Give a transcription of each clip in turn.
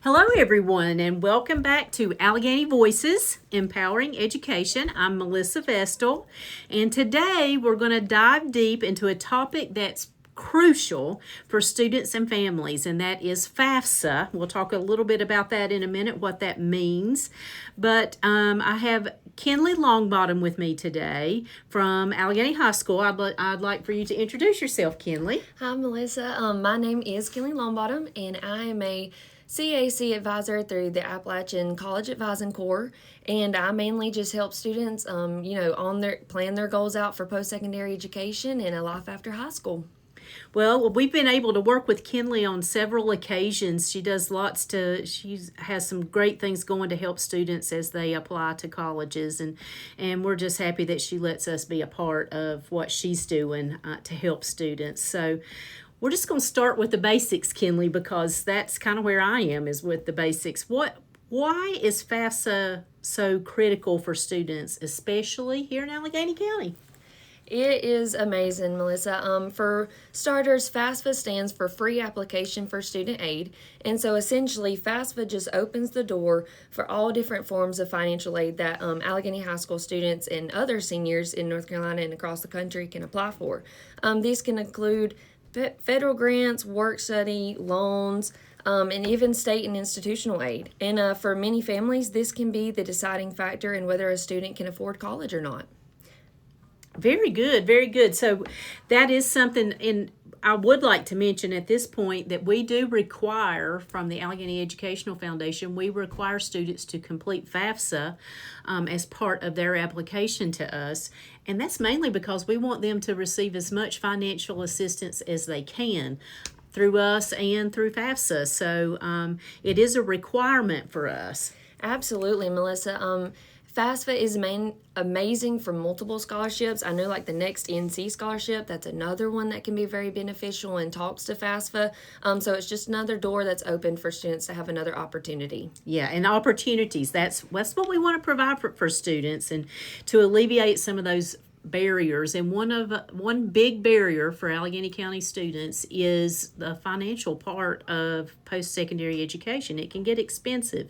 Hello, everyone, and welcome back to Alleghany Voices, Empowering Education. I'm Melissa Vestal, and today we're going to dive deep into a topic that's crucial for students and families, and that is FAFSA. We'll talk a little bit about that in a minute, what that means. But I have Kinley Longbottom with me today from Alleghany High School. I'd like for you to introduce yourself, Kinley. Hi, Melissa. My name is Kinley Longbottom, and I am a CAC advisor through the Appalachian College Advising Corps, and I mainly just help students, plan their goals out for post-secondary education and a life after high school. Well, we've been able to work with Kinley on several occasions. She has some great things going to help students as they apply to colleges, and we're just happy that she lets us be a part of what she's doing to help students. So we're just going to start with the basics, Kinley, because that's kind of where I am, is with the basics. Why is FAFSA so critical for students, especially here in Alleghany County? It is amazing, Melissa. For starters, FAFSA stands for Free Application for Student Aid. And so essentially, FAFSA just opens the door for all different forms of financial aid that Alleghany High School students and other seniors in North Carolina and across the country can apply for. These can include federal grants, work study, loans, and even state and institutional aid. And for many families, this can be the deciding factor in whether a student can afford college or not. Very good, very good. So that is something, I would like to mention at this point that we do require from the Alleghany Educational Foundation, we require students to complete FAFSA as part of their application to us. And that's mainly because we want them to receive as much financial assistance as they can through us and through FAFSA. So it is a requirement for us. Absolutely, Melissa. FAFSA is amazing for multiple scholarships. I know like the Next NC scholarship, that's another one that can be very beneficial and talks to FAFSA. So it's just another door that's open for students to have another opportunity. Yeah, and opportunities. That's what we want to provide for students, and to alleviate some of those barriers. And one big barrier for Alleghany County students is the financial part of post-secondary education. It can get expensive.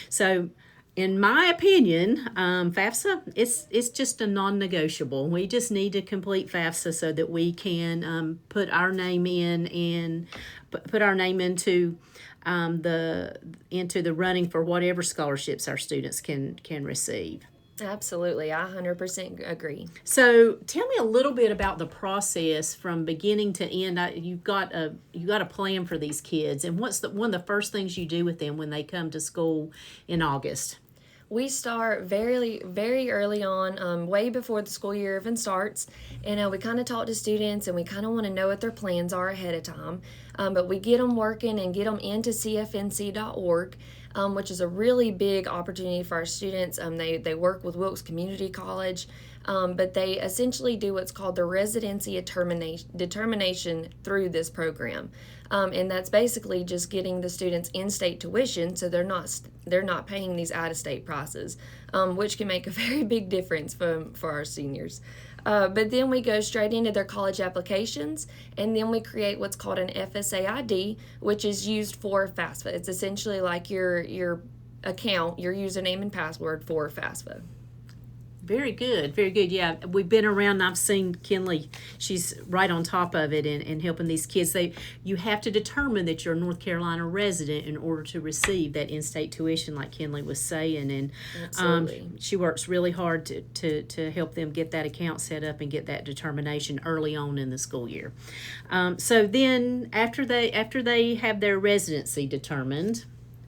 So in my opinion, FAFSA, it's just a non-negotiable. We just need to complete FAFSA so that we can put our name in and put our name into the running for whatever scholarships our students can receive. Absolutely, I 100% agree. So tell me a little bit about the process from beginning to end. You've got a plan for these kids, and what's one of the first things you do with them when they come to school in August? We start very, very early on, way before the school year even starts, and we kind of talk to students, and we kind of want to know what their plans are ahead of time. But we get them working and get them into cfnc.org, which is a really big opportunity for our students. They work with Wilkes Community College, but they essentially do what's called the residency determination through this program. And that's basically just getting the students in-state tuition, so they're not paying these out-of-state prices, which can make a very big difference for our seniors. But then we go straight into their college applications, and then we create what's called an FSA ID, which is used for FAFSA. It's essentially like your account, your username and password for FAFSA. Very good, very good. Yeah, we've been around and I've seen Kinley. She's right on top of it and helping these kids. You have to determine that you're a North Carolina resident in order to receive that in-state tuition, like Kinley was saying. And she works really hard to help them get that account set up and get that determination early on in the school year. So then after they have their residency determined,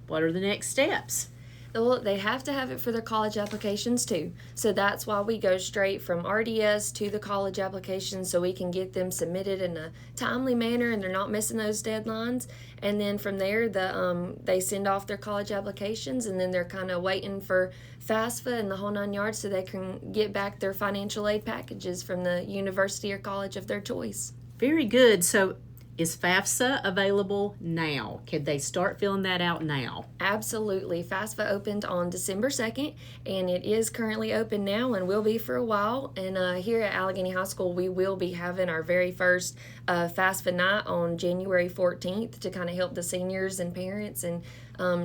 what are the next steps? Well, they have to have it for their college applications too. So that's why we go straight from RDS to the college applications, so we can get them submitted in a timely manner and they're not missing those deadlines. And then from there, they send off their college applications, and then they're kind of waiting for FAFSA and the whole 9 yards so they can get back their financial aid packages from the university or college of their choice. Very good. So Is FAFSA available now? Could they start filling that out now? Absolutely. FAFSA opened on December 2nd, and it is currently open now and will be for a while. And here at Alleghany High School, we will be having our very first FAFSA night on January 14th to kind of help the seniors and parents and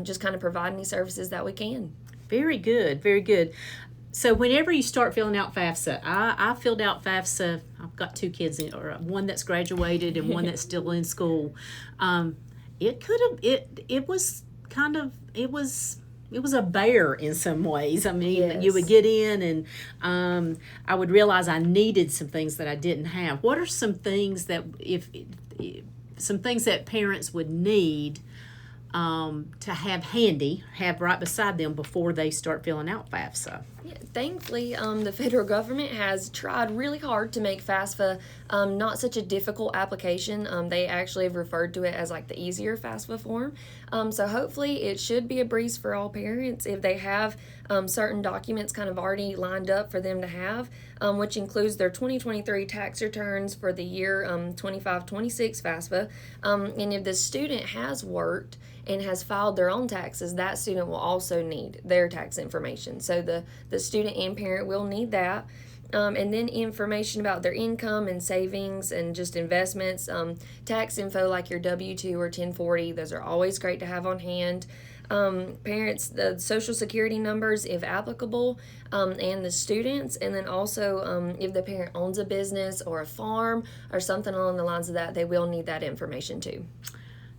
just kind of provide any services that we can. Very good, very good. So whenever you start filling out FAFSA, I filled out FAFSA. I've got two kids, or one that's graduated and one that's still in school. It was a bear in some ways. I mean, Yes. You would get in and I would realize I needed some things that I didn't have. What are some things that some things that parents would need to have right beside them before they start filling out FAFSA? Yeah, thankfully, the federal government has tried really hard to make FAFSA not such a difficult application. They actually have referred to it as like the easier FAFSA form. So hopefully it should be a breeze for all parents if they have certain documents kind of already lined up for them to have, which includes their 2023 tax returns for the year 25-26 FAFSA. And if the student has worked and has filed their own taxes, that student will also need their tax information. So the student and parent will need that. And then information about their income and savings and just investments, tax info like your W-2 or 1040, those are always great to have on hand. Parents, the social security numbers if applicable, and the students, and then also if the parent owns a business or a farm or something along the lines of that, they will need that information too.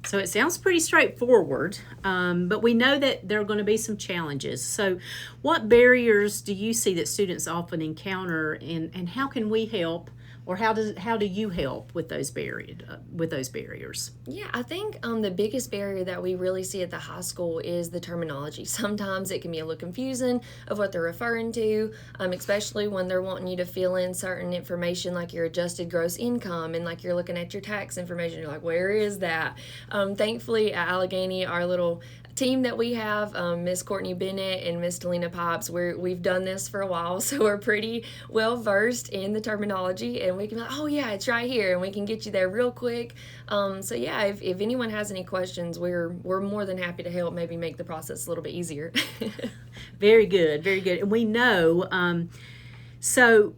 So it sounds pretty straightforward, but we know that there are going to be some challenges. So what barriers do you see that students often encounter, and how can we help, or how do you help with those barriers? Yeah, I think the biggest barrier that we really see at the high school is the terminology. Sometimes it can be a little confusing of what they're referring to, especially when they're wanting you to fill in certain information like your adjusted gross income, and like you're looking at your tax information. You're like, where is that? Thankfully, at Alleghany, our little team that we have, Miss Courtney Bennett and Miss Delina Pipes, we've done this for a while, so we're pretty well versed in the terminology, and we can be like, oh yeah, it's right here, and we can get you there real quick. So yeah, if anyone has any questions, we're more than happy to help maybe make the process a little bit easier. Very good, very good. And we know, so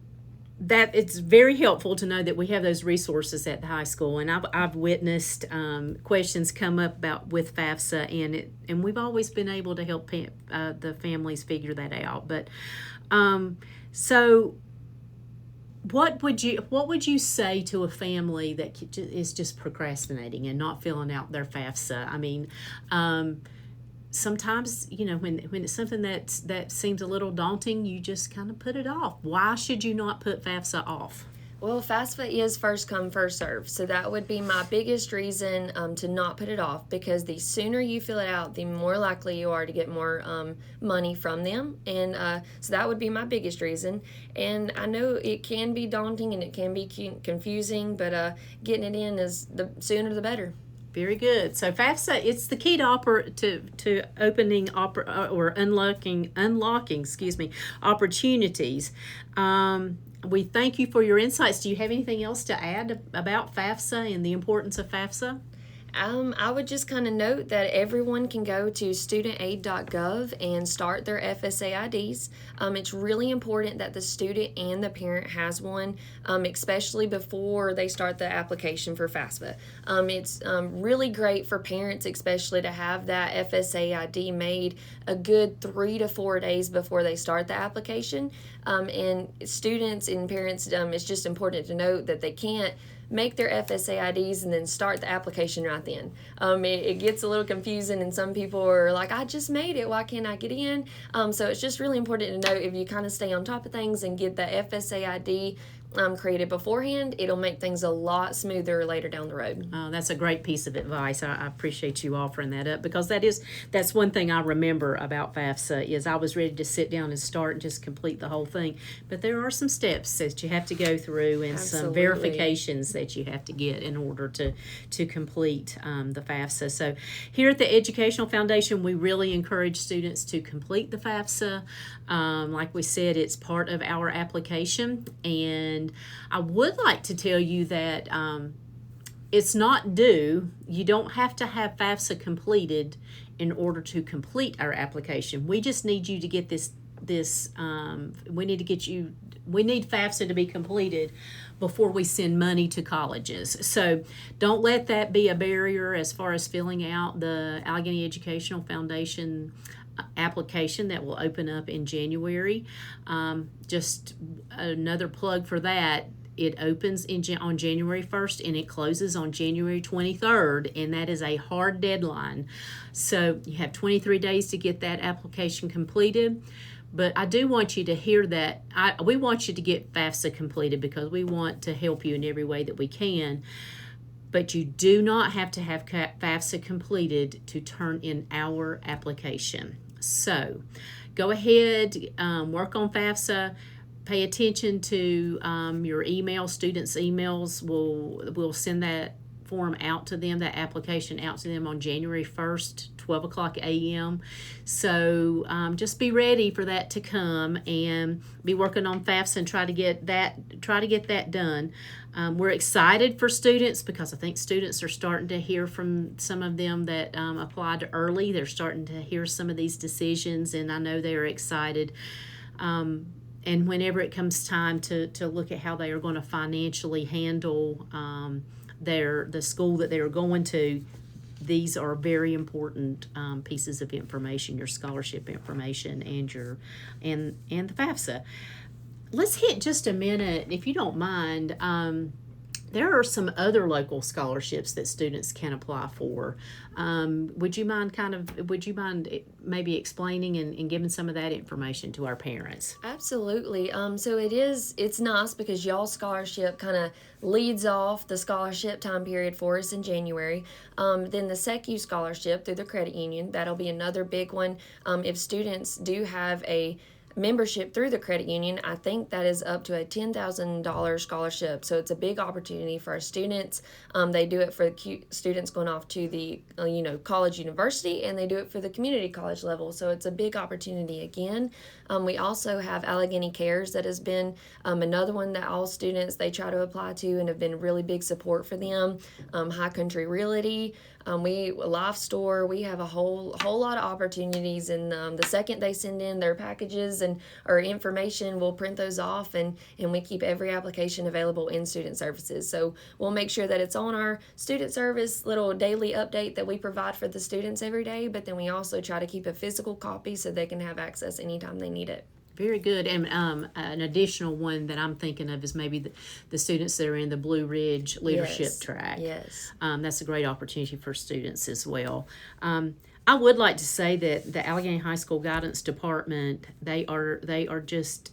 that it's very helpful to know that we have those resources at the high school, and I've witnessed questions come up with FAFSA, and we've always been able to help the families figure that out. But so what would you say to a family that is just procrastinating and not filling out their FAFSA? I mean, sometimes, when it's something that seems a little daunting, you just kind of put it off. Why should you not put FAFSA off? Well, FAFSA is first come, first serve. So that would be my biggest reason to not put it off, because the sooner you fill it out, the more likely you are to get more money from them. And so that would be my biggest reason. And I know it can be daunting and it can be confusing, but getting it in is the sooner the better. Very good. So FAFSA, it's the key to opening or unlocking opportunities. We thank you for your insights. Do you have anything else to add about FAFSA and the importance of FAFSA? I would just kind of note that everyone can go to studentaid.gov and start their FSA IDs. It's really important that the student and the parent has one, especially before they start the application for FAFSA. It's really great for parents, especially to have that FSA ID made a good 3 to 4 days before they start the application. And students and parents, it's just important to note that they can't make their FSA IDs and then start the application right then. It gets a little confusing, and some people are like, I just made it, why can't I get in? So it's just really important to know, if you kind of stay on top of things and get the FSA ID created beforehand, it'll make things a lot smoother later down the road. That's a great piece of advice. I appreciate you offering that up, because that's one thing I remember about FAFSA is I was ready to sit down and start and just complete the whole thing. But there are some steps that you have to go through, and Absolutely. some verifications that you have to get in order to complete the FAFSA. So here at the Educational Foundation, we really encourage students to complete the FAFSA. Like we said, it's part of our application, and I would like to tell you that it's not due. You don't have to have FAFSA completed in order to complete our application. We just need you to get we need FAFSA to be completed before we send money to colleges. So don't let that be a barrier as far as filling out the Alleghany Educational Foundation application that will open up in January. Just another plug for that. It opens on January 1st and it closes on January 23rd, and that is a hard deadline. So you have 23 days to get that application completed. But I do want you to hear that. We want you to get FAFSA completed because we want to help you in every way that we can. But you do not have to have FAFSA completed to turn in our application. So go ahead, work on FAFSA. Pay attention to your email. Students' emails. We'll send that form out to them, that application out to them on January 1st, 12 o'clock a.m. So just be ready for that to come and be working on FAFSA and try to get that done. We're excited for students because I think students are starting to hear from some of them that applied early. They're starting to hear some of these decisions, and I know they're excited. And whenever it comes time to look at how they are going to financially handle the school that they're going to, these are very important pieces of information, your scholarship information and the FAFSA. Let's hit just a minute, if you don't mind. There are some other local scholarships that students can apply for. Would you mind maybe explaining and giving some of that information to our parents? Absolutely. So it's nice because y'all's scholarship kind of leads off the scholarship time period for us in January. Then the SECU scholarship through the credit union, that'll be another big one. If students do have a membership through the credit union, I think that is up to a $10,000 scholarship. So it's a big opportunity for our students. They do it for students going off to the college, university, and they do it for the community college level. So it's a big opportunity again. We also have Alleghany Cares that has been another one that all students they try to apply to and have been really big support for them. High Country Realty. Life Store, we have a whole lot of opportunities, and the second they send in their packages or information, we'll print those off and we keep every application available in student services. So we'll make sure that it's on our student service little daily update that we provide for the students every day, but then we also try to keep a physical copy so they can have access anytime they need it. Very good. And an additional one that I'm thinking of is maybe the students that are in the Blue Ridge leadership track. Yes. That's a great opportunity for students as well. I would like to say that the Alleghany High School Guidance Department, they are just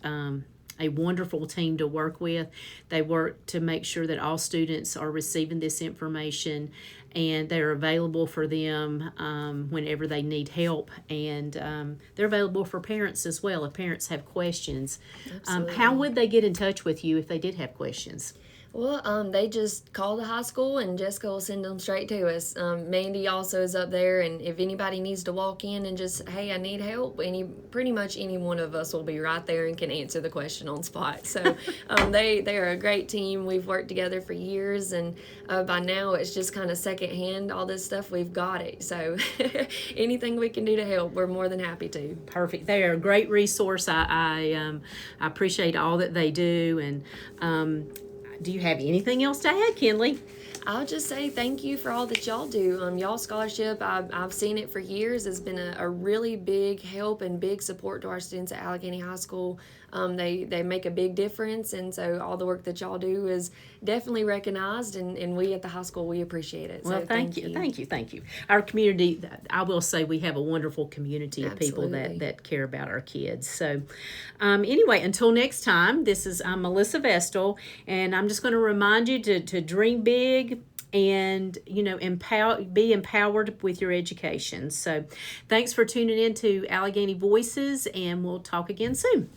a wonderful team to work with. They work to make sure that all students are receiving this information and they're available for them whenever they need help. And they're available for parents as well if parents have questions. How would they get in touch with you if they did have questions? Well, they just call the high school and Jessica will send them straight to us. Mandy also is up there, and if anybody needs to walk in and just, hey, I need help, pretty much any one of us will be right there and can answer the question on spot. So they are a great team. We've worked together for years, and by now it's just kind of secondhand, all this stuff, we've got it. So anything we can do to help, we're more than happy to. Perfect. They are a great resource. I appreciate all that they do, and do you have anything else to add, Kinley? I'll just say thank you for all that y'all do. Y'all scholarship, I've seen it for years. It's been a really big help and big support to our students at Alleghany High School. They make a big difference, and so all the work that y'all do is definitely recognized, and we at the high school, we appreciate it. Well, so thank you. Our community, I will say we have a wonderful community of Absolutely. people that care about our kids. So anyway, until next time, this is Melissa Vestal, and I'm just going to remind you to dream big and be empowered with your education. So thanks for tuning in to Alleghany Voices, and we'll talk again soon.